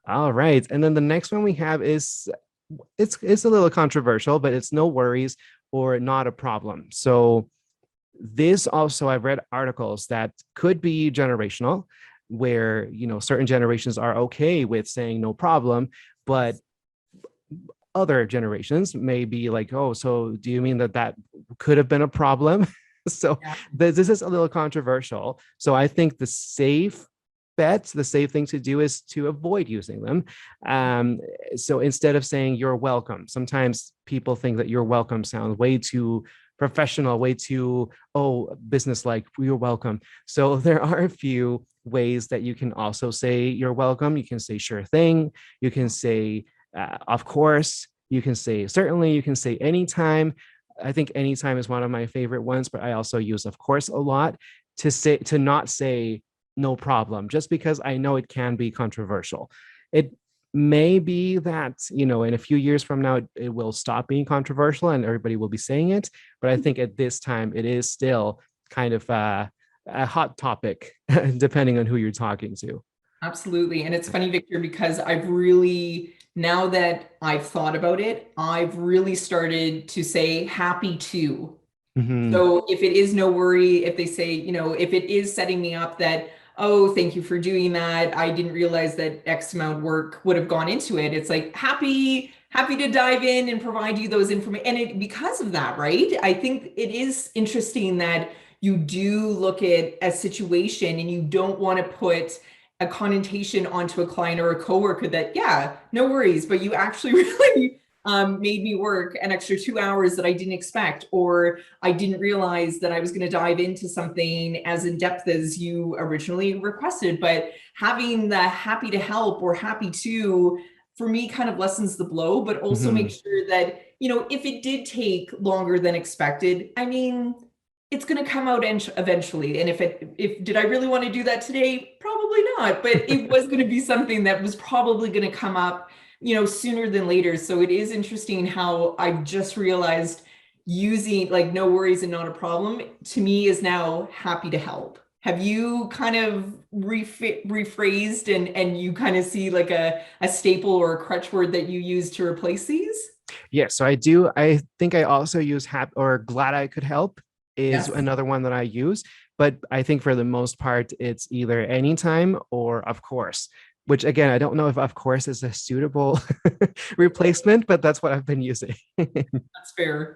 All right. And then the next one we have is it's a little controversial, but it's no worries or not a problem. So this also, I've read articles that could be generational, where certain generations are okay with saying no problem, but other generations may be like, oh, so do you mean that could have been a problem? So Yeah. this is a little controversial. So I think the safe thing to do is to avoid using them. Um, so instead of saying you're welcome, sometimes people think that you're welcome sounds way too professional, way too, oh, business like, you're welcome. So there are a few ways that you can also say you're welcome. You can say sure thing. You can say, of course. You can say certainly. You can say anytime. I think anytime is one of my favorite ones, but I also use of course a lot to not say no problem, just because I know it can be controversial. It may be that, in a few years from now, it will stop being controversial and everybody will be saying it. But I think at this time, it is still kind of a hot topic, depending on who you're talking to. Absolutely. And it's funny, Victor, because I've really, now that I've thought about it, I've really started to say happy to. Mhm. So if it is no worry, if they say, if it is setting me up that, oh, thank you for doing that. I didn't realize that X amount of work would have gone into it. It's like happy to dive in and provide you those information. And because of that, right? I think it is interesting that you do look at a situation and you don't want to put a connotation onto a client or a coworker that, yeah, no worries, but you actually really made me work an extra 2 hours that I didn't expect, or I didn't realize that I was going to dive into something as in depth as you originally requested. But having the happy to help or happy to, for me, kind of lessens the blow, but also make Mhm. sure that, if it did take longer than expected, I mean, it's going to come out eventually. And if did I really want to do that today? Probably not, but it was going to be something that was probably going to come up, sooner than later. So it is interesting how I just realized using like no worries and not a problem to me is now happy to help. Have you kind of rephrased and you kind of see like a staple or a crutch word that you use to replace these? Yeah, so I do. I think I also use happy or glad I could help is Yes. another one that I use. But I think for the most part, it's either anytime or of course, which again, I don't know if of course is a suitable replacement, but that's what I've been using. That's fair.